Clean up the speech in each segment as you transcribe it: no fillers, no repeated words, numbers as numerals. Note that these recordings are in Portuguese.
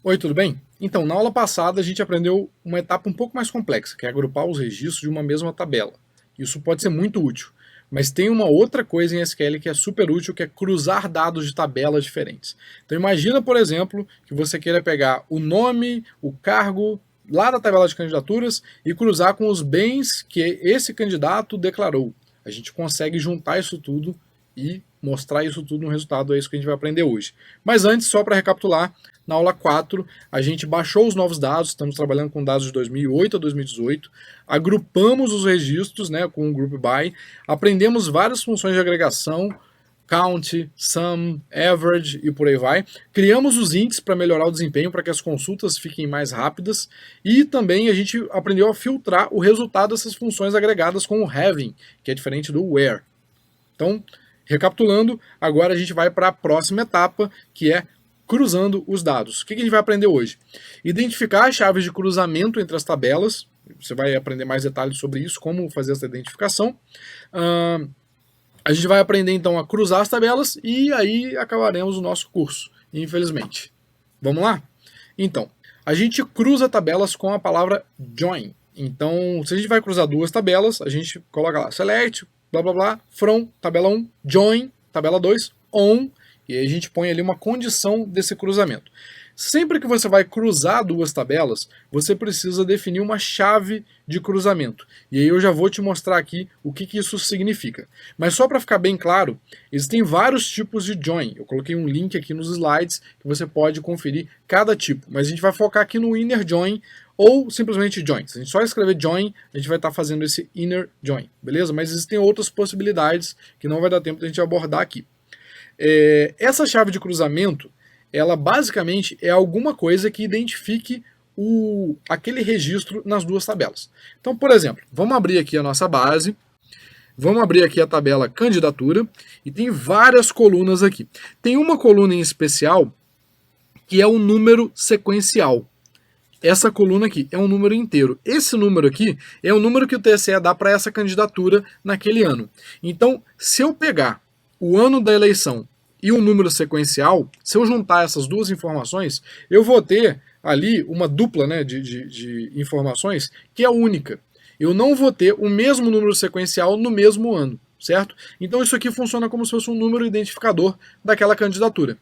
Oi, tudo bem? Então, na aula passada a gente aprendeu uma etapa um pouco mais complexa, que é agrupar os registros de uma mesma tabela. Isso pode ser muito útil, mas tem uma outra coisa em SQL que é super útil, que é cruzar dados de tabelas diferentes. Então imagina, por exemplo, que você queira pegar o nome, o cargo, lá da tabela de candidaturas e cruzar com os bens que esse candidato declarou. A gente consegue juntar isso tudo e mostrar isso tudo no resultado, é isso que a gente vai aprender hoje. Mas antes, só para recapitular, na aula 4, a gente baixou os novos dados, estamos trabalhando com dados de 2008 a 2018, agrupamos os registros, né, com o group by, aprendemos várias funções de agregação, count, sum, average e por aí vai. Criamos os ints para melhorar o desempenho, para que as consultas fiquem mais rápidas, e também a gente aprendeu a filtrar o resultado dessas funções agregadas com o having, que é diferente do where. Então, recapitulando, agora a gente vai para a próxima etapa, que é cruzando os dados. O que a gente vai aprender hoje? Identificar as chaves de cruzamento entre as tabelas. Você vai aprender mais detalhes sobre isso, como fazer essa identificação. A gente vai aprender então a cruzar as tabelas e aí acabaremos o nosso curso, infelizmente. Vamos lá? Então, a gente cruza tabelas com a palavra join. Então, se a gente vai cruzar duas tabelas, a gente coloca lá select, blá blá blá, from, tabela 1, join, tabela 2, on, e aí a gente põe ali uma condição desse cruzamento. Sempre que você vai cruzar duas tabelas, você precisa definir uma chave de cruzamento. E aí eu já vou te mostrar aqui o que isso significa. Mas só para ficar bem claro, existem vários tipos de join. Eu coloquei um link aqui nos slides que você pode conferir cada tipo. Mas a gente vai focar aqui no inner join ou simplesmente join. Se a gente só escrever join, a gente vai estar fazendo esse inner join, beleza? Mas existem outras possibilidades que não vai dar tempo de a gente abordar aqui. Essa chave de cruzamento, ela basicamente é alguma coisa que identifique aquele registro nas duas tabelas. Então, por exemplo, vamos abrir aqui a nossa base, vamos abrir aqui a tabela candidatura, e tem várias colunas aqui. Tem uma coluna em especial que é o número sequencial. Essa coluna aqui é um número inteiro. Esse número aqui é o número que o TSE dá para essa candidatura naquele ano. Então, se eu pegar o ano da eleição e um número sequencial, se eu juntar essas duas informações, eu vou ter ali uma dupla, né, de informações que é única. Eu não vou ter o mesmo número sequencial no mesmo ano, certo? Então isso aqui funciona como se fosse um número identificador daquela candidatura.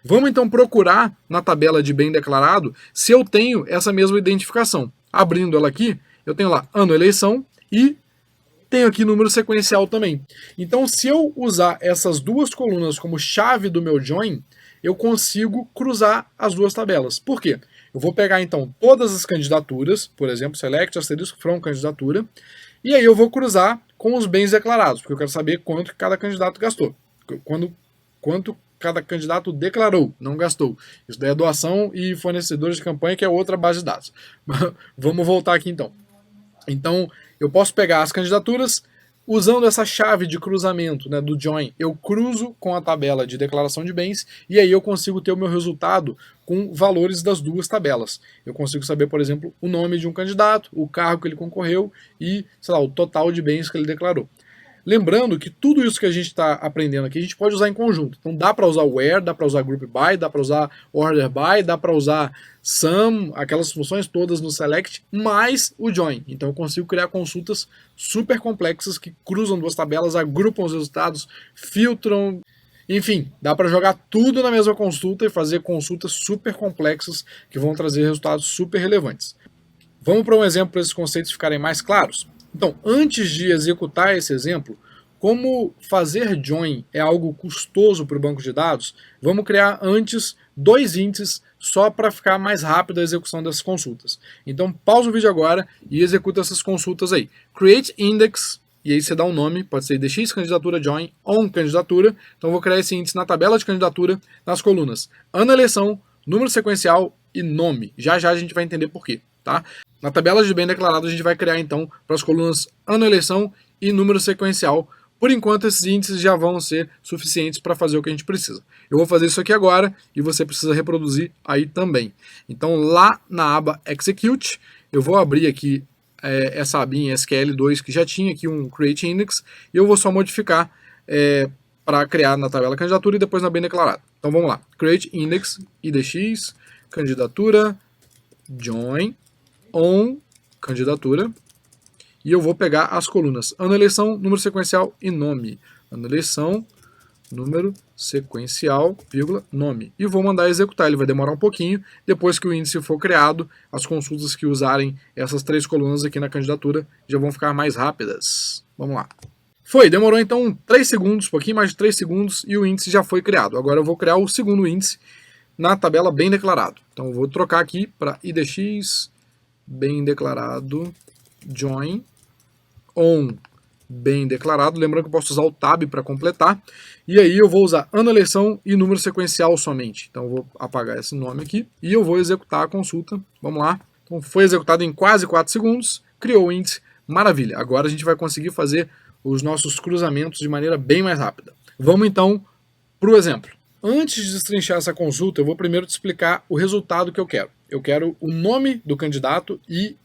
Vamos então procurar na tabela de bem declarado se eu tenho essa mesma identificação. Abrindo ela aqui, eu tenho lá ano eleição e tenho aqui número sequencial também. Então, se eu usar essas duas colunas como chave do meu join, eu consigo cruzar as duas tabelas. Por quê? Eu vou pegar então todas as candidaturas, por exemplo, select asterisco from candidatura, e aí eu vou cruzar com os bens declarados, porque eu quero saber quanto cada candidato gastou. Quanto cada candidato declarou, não gastou. Isso daí é doação e fornecedores de campanha, que é outra base de dados. Vamos voltar aqui então. Então, eu posso pegar as candidaturas, usando essa chave de cruzamento, né, do join, eu cruzo com a tabela de declaração de bens e aí eu consigo ter o meu resultado com valores das duas tabelas. Eu consigo saber, por exemplo, o nome de um candidato, o cargo que ele concorreu e, sei lá, o total de bens que ele declarou. Lembrando que tudo isso que a gente está aprendendo aqui, a gente pode usar em conjunto. Então dá para usar where, dá para usar group by, dá para usar order by, dá para usar sum, aquelas funções todas no select, mais o join. Então eu consigo criar consultas super complexas que cruzam duas tabelas, agrupam os resultados, filtram, enfim, dá para jogar tudo na mesma consulta e fazer consultas super complexas que vão trazer resultados super relevantes. Vamos para um exemplo para esses conceitos ficarem mais claros? Então, antes de executar esse exemplo, como fazer join é algo custoso para o banco de dados, vamos criar antes dois índices só para ficar mais rápido a execução dessas consultas. Então, pausa o vídeo agora e executa essas consultas aí. Create index, e aí você dá um nome, pode ser dx candidatura join, on candidatura. Então, vou criar esse índice na tabela de candidatura, nas colunas ano eleição, número sequencial e nome. Já já a gente vai entender por quê, tá? Na tabela de bem declarado, a gente vai criar então para as colunas ano eleição e número sequencial. Por enquanto, esses índices já vão ser suficientes para fazer o que a gente precisa. Eu vou fazer isso aqui agora e você precisa reproduzir aí também. Então, lá na aba Execute, eu vou abrir aqui essa abinha SQL2 que já tinha aqui um Create Index e eu vou só modificar para criar na tabela candidatura e depois na bem declarado. Então vamos lá, Create Index, IDX, candidatura, join, on, candidatura, e eu vou pegar as colunas ano, eleição, número sequencial e nome. Ano, eleição, número sequencial, vírgula, nome. E vou mandar executar, ele vai demorar um pouquinho. Depois que o índice for criado, as consultas que usarem essas 3 colunas aqui na candidatura já vão ficar mais rápidas. Vamos lá. Foi, demorou então 3 segundos, um pouquinho mais de 3 segundos, e o índice já foi criado. Agora eu vou criar o segundo índice na tabela bem declarado. Então eu vou trocar aqui para IDX, bem declarado, join, on, bem declarado. Lembrando que eu posso usar o tab para completar. E aí eu vou usar ano, eleição e número sequencial somente. Então eu vou apagar esse nome aqui e eu vou executar a consulta. Vamos lá. Então foi executado em quase 4 segundos, criou o índice, maravilha. Agora a gente vai conseguir fazer os nossos cruzamentos de maneira bem mais rápida. Vamos então para o exemplo. Antes de destrinchar essa consulta, eu vou primeiro te explicar o resultado que eu quero. Eu quero o nome do candidato e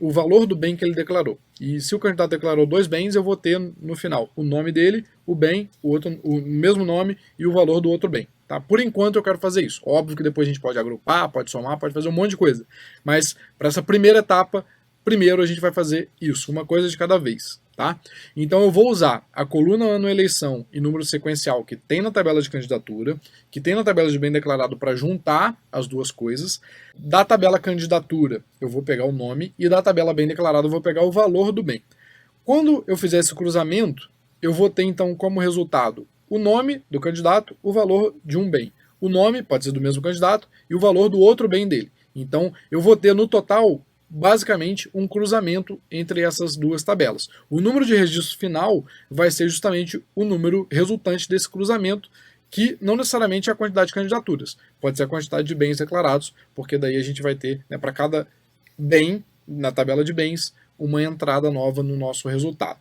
o valor do bem que ele declarou. E se o candidato declarou 2 bens, eu vou ter no final o nome dele, o bem, o mesmo nome e o valor do outro bem. Tá? Por enquanto eu quero fazer isso. Óbvio que depois a gente pode agrupar, pode somar, pode fazer um monte de coisa. Mas para essa primeira etapa, primeiro a gente vai fazer isso, uma coisa de cada vez. Tá? Então eu vou usar a coluna ano, eleição e número sequencial que tem na tabela de candidatura, que tem na tabela de bem declarado para juntar as duas coisas. Da tabela candidatura eu vou pegar o nome e da tabela bem declarado eu vou pegar o valor do bem. Quando eu fizer esse cruzamento, eu vou ter então como resultado o nome do candidato, o valor de um bem. O nome pode ser do mesmo candidato e o valor do outro bem dele. Então eu vou ter no total basicamente um cruzamento entre essas duas tabelas. O número de registro final vai ser justamente o número resultante desse cruzamento, que não necessariamente é a quantidade de candidaturas, pode ser a quantidade de bens declarados, porque daí a gente vai ter, né, para cada bem, na tabela de bens, uma entrada nova no nosso resultado.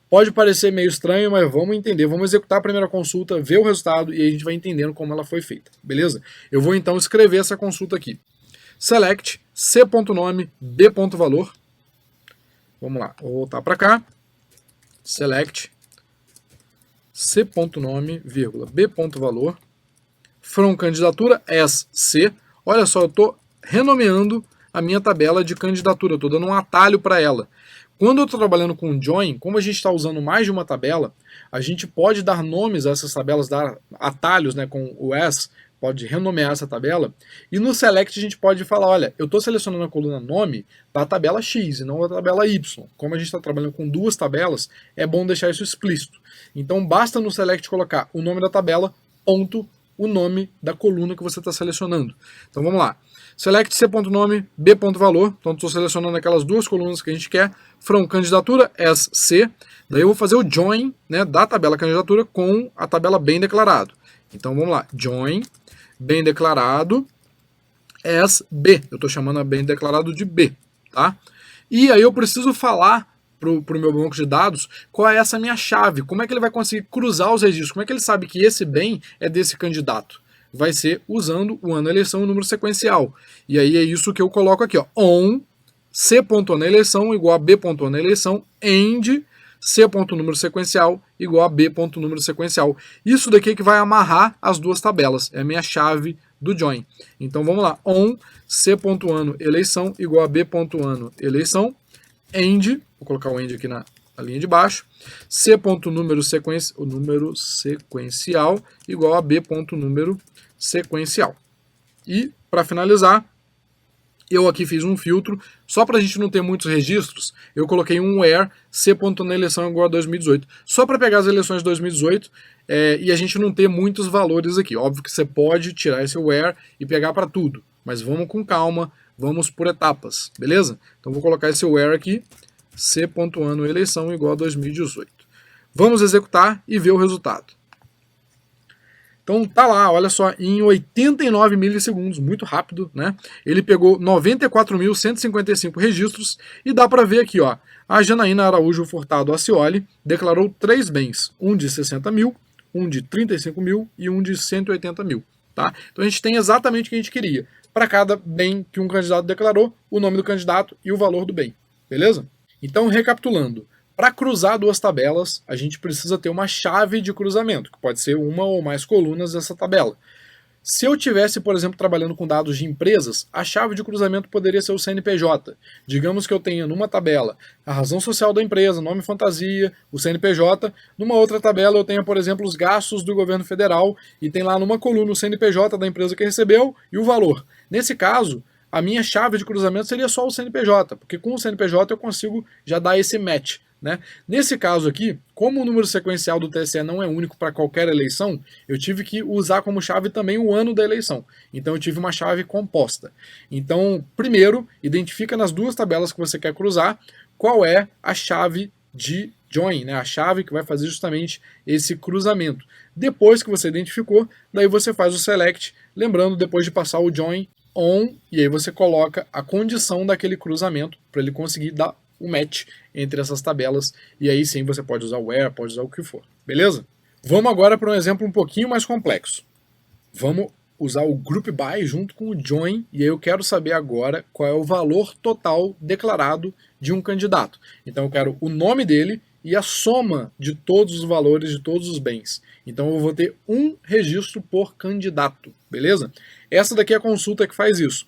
Pode parecer meio estranho, mas vamos entender, vamos executar a primeira consulta, ver o resultado e aí a gente vai entendendo como ela foi feita, beleza? Eu vou então escrever essa consulta aqui. Select c.nome, b.valor. Vamos lá, vou voltar para cá. Select c.nome, vírgula, b.valor. From candidatura as c. Olha só, eu estou renomeando a minha tabela de candidatura, estou dando um atalho para ela. Quando eu estou trabalhando com join, como a gente está usando mais de uma tabela, a gente pode dar nomes a essas tabelas, dar atalhos, né, com o as, pode renomear essa tabela, e no select a gente pode falar, olha, eu estou selecionando a coluna nome da tabela X e não da tabela Y. Como a gente está trabalhando com 2 tabelas, é bom deixar isso explícito. Então basta no select colocar o nome da tabela, ponto, o nome da coluna que você está selecionando. Então vamos lá. Select c.nome, b.valor, então estou selecionando aquelas 2 colunas que a gente quer, from candidatura as c, daí eu vou fazer o join, né, da tabela candidatura com a tabela bem declarado. Então vamos lá, join, bem declarado, as B. Eu estou chamando a bem declarado de B. Tá? E aí eu preciso falar para o meu banco de dados qual é essa minha chave. Como é que ele vai conseguir cruzar os registros? Como é que ele sabe que esse bem é desse candidato? Vai ser usando o ano, eleição e o número sequencial. E aí é isso que eu coloco aqui. Ó. On, c.ano, eleição igual a b.ano, eleição, end, c.número sequencial igual a b.número sequencial. Isso daqui é que vai amarrar as 2 tabelas. É a minha chave do join. Então vamos lá. On, c.ano, eleição igual a b.ano, eleição. End, vou colocar o end aqui na linha de baixo. c.número sequencial igual a b.número sequencial. E, para finalizar, eu aqui fiz um filtro, só para a gente não ter muitos registros, eu coloquei um where c.na eleição igual a 2018, só para pegar as eleições de 2018 e a gente não ter muitos valores aqui. Óbvio que você pode tirar esse where e pegar para tudo, mas vamos com calma, vamos por etapas, beleza? Então vou colocar esse where aqui, c.ano eleição igual a 2018. Vamos executar e ver o resultado. Então tá lá, olha só, em 89 milissegundos, muito rápido, né? Ele pegou 94.155 registros e dá para ver aqui, ó, a Janaína Araújo Furtado Acioli declarou 3 bens, um de 60 mil, um de 35 mil e um de 180 mil, tá? Então a gente tem exatamente o que a gente queria. Para cada bem que um candidato declarou, o nome do candidato e o valor do bem, beleza? Então, recapitulando, para cruzar 2 tabelas, a gente precisa ter uma chave de cruzamento, que pode ser uma ou mais colunas dessa tabela. Se eu tivesse, por exemplo, trabalhando com dados de empresas, a chave de cruzamento poderia ser o CNPJ. Digamos que eu tenha numa tabela a razão social da empresa, nome fantasia, o CNPJ. Numa outra tabela eu tenha, por exemplo, os gastos do governo federal e tem lá numa coluna o CNPJ da empresa que recebeu e o valor. Nesse caso, a minha chave de cruzamento seria só o CNPJ, porque com o CNPJ eu consigo já dar esse match. Né? Nesse caso aqui, como o número sequencial do TSE não é único para qualquer eleição, eu tive que usar como chave também o ano da eleição. Então eu tive uma chave composta. Então, primeiro, identifica nas duas tabelas que você quer cruzar qual é a chave de join, né? A chave que vai fazer justamente esse cruzamento. Depois que você identificou, daí você faz o select, lembrando depois de passar o join on, e aí você coloca a condição daquele cruzamento para ele conseguir dar o match entre essas tabelas, e aí sim você pode usar o where, pode usar o que for, beleza? Vamos agora para um exemplo um pouquinho mais complexo. Vamos usar o group by junto com o join, e aí eu quero saber agora qual é o valor total declarado de um candidato. Então eu quero o nome dele e a soma de todos os valores de todos os bens. Então eu vou ter um registro por candidato, beleza? Essa daqui é a consulta que faz isso.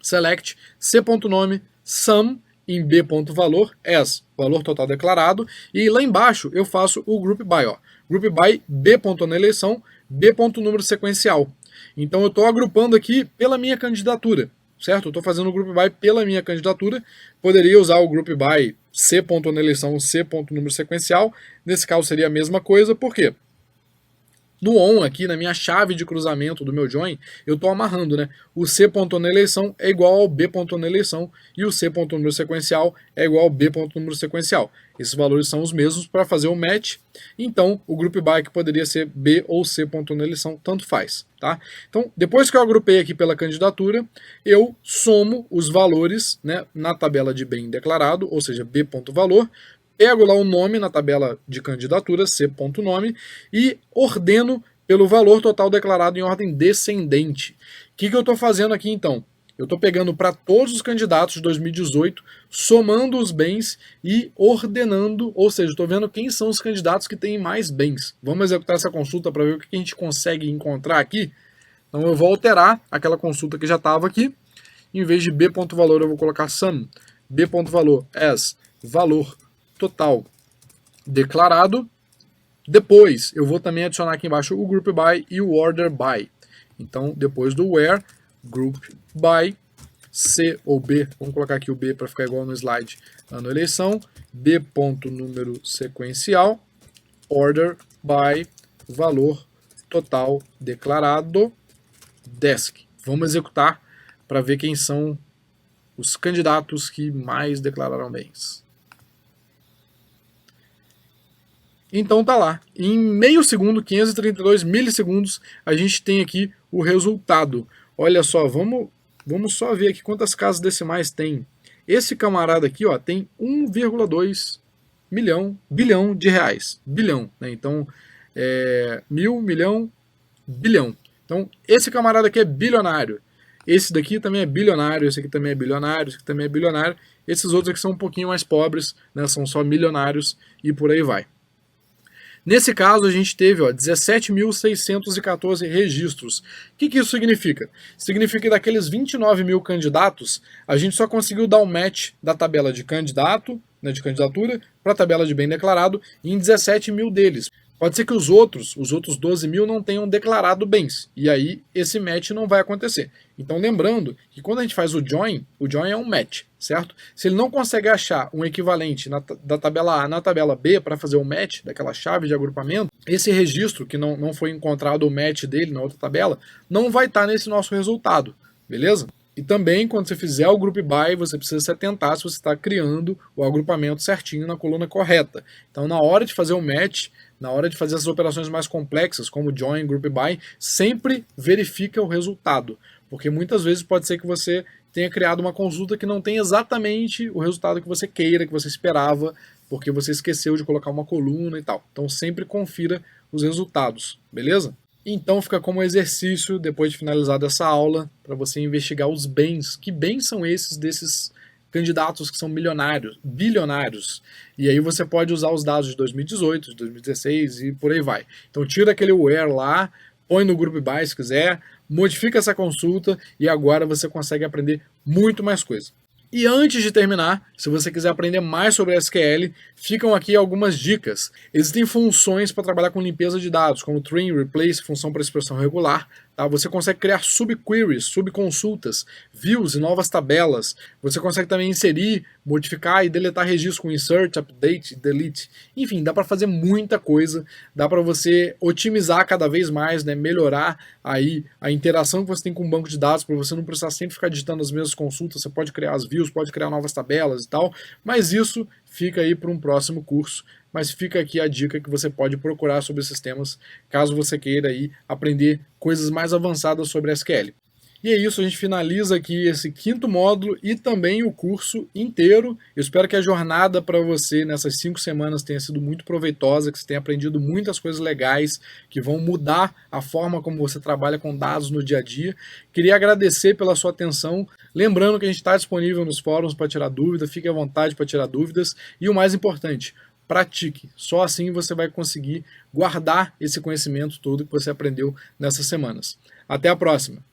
Select c.nome sum em b.valor as, valor total declarado, e lá embaixo eu faço o group by, ó. Group by b.naeleição, b.número sequencial. Então eu estou agrupando aqui pela minha candidatura, certo? Eu estou fazendo o group by pela minha candidatura, poderia usar o group by c.naeleição, c.número sequencial, nesse caso seria a mesma coisa, por quê? No on aqui, na minha chave de cruzamento do meu join, eu estou amarrando, né? O c.naeleição é igual ao b.naeleição e o c.número sequencial é igual ao b.número sequencial. Esses valores são os mesmos para fazer o match, então o group by que poderia ser b ou c.naeleição, tanto faz, tá? Então, depois que eu agrupei aqui pela candidatura, eu somo os valores, né, na tabela de bem declarado, ou seja, b.valor, pego lá o nome na tabela de candidatura, c.nome, e ordeno pelo valor total declarado em ordem descendente. O que eu estou fazendo aqui então? Eu estou pegando para todos os candidatos de 2018, somando os bens e ordenando, ou seja, estou vendo quem são os candidatos que têm mais bens. Vamos executar essa consulta para ver o que a gente consegue encontrar aqui. Então eu vou alterar aquela consulta que já estava aqui. Em vez de b.valor eu vou colocar sum, b.valor as valor total declarado. Depois eu vou também adicionar aqui embaixo o group by e o order by. Então depois do where, group by, C ou B, vamos colocar aqui o B para ficar igual no slide, ano eleição, B.número sequencial, order by, valor total declarado, desk. Vamos executar para ver quem são os candidatos que mais declararam bens. Então tá lá, em meio segundo, 532 milissegundos, a gente tem aqui o resultado. Olha só, vamos só ver aqui quantas casas decimais tem. Esse camarada aqui, ó, tem 1,2 bilhão de reais. Bilhão, né? Então, mil, milhão, bilhão. Então, esse camarada aqui é bilionário. Esse daqui também é bilionário, esse aqui também é bilionário, esse aqui também é bilionário. Esses outros aqui são um pouquinho mais pobres, né? São só milionários e por aí vai. Nesse caso, a gente teve 17.614 registros. O que isso significa? Significa que daqueles 29 mil candidatos, a gente só conseguiu dar um match da tabela de candidato, né, de candidatura, para a tabela de bem declarado em 17 mil deles. Pode ser que os outros 12 mil não tenham declarado bens, e aí esse match não vai acontecer. Então lembrando que quando a gente faz o join é um match, certo? Se ele não consegue achar um equivalente da tabela A na tabela B para fazer o match daquela chave de agrupamento, esse registro que não foi encontrado o match dele na outra tabela, não vai estar nesse nosso resultado, beleza? E também, quando você fizer o group by, você precisa se atentar se você está criando o agrupamento certinho na coluna correta. Então, na hora de fazer o match, na hora de fazer essas operações mais complexas, como join, group by, sempre verifica o resultado. Porque muitas vezes pode ser que você tenha criado uma consulta que não tem exatamente o resultado que você queira, que você esperava, porque você esqueceu de colocar uma coluna e tal. Então, sempre confira os resultados, beleza? Então fica como exercício, depois de finalizar essa aula, para você investigar os bens. Que bens são esses desses candidatos que são milionários, bilionários? E aí você pode usar os dados de 2018, de 2016 e por aí vai. Então tira aquele where lá, põe no Group By se quiser, modifica essa consulta e agora você consegue aprender muito mais coisa. E antes de terminar, se você quiser aprender mais sobre SQL, ficam aqui algumas dicas. Existem funções para trabalhar com limpeza de dados, como trim, replace, função para expressão regular. Tá? Você consegue criar subqueries, subconsultas, views e novas tabelas. Você consegue também inserir, modificar e deletar registros com insert, update, delete. Enfim, dá para fazer muita coisa, dá para você otimizar cada vez mais, né? Melhorar aí a interação que você tem com o banco de dados, para você não precisar sempre ficar digitando as mesmas consultas. Você pode criar as views, pode criar novas tabelas e tal, mas isso fica aí para um próximo curso. Mas fica aqui a dica que você pode procurar sobre esses temas, caso você queira aí aprender coisas mais avançadas sobre SQL. E é isso, a gente finaliza aqui esse 5º módulo e também o curso inteiro. Eu espero que a jornada para você nessas 5 semanas tenha sido muito proveitosa, que você tenha aprendido muitas coisas legais que vão mudar a forma como você trabalha com dados no dia a dia. Queria agradecer pela sua atenção, lembrando que a gente está disponível nos fóruns para tirar dúvida, fique à vontade para tirar dúvidas e o mais importante, pratique. Só assim você vai conseguir guardar esse conhecimento todo que você aprendeu nessas semanas. Até a próxima!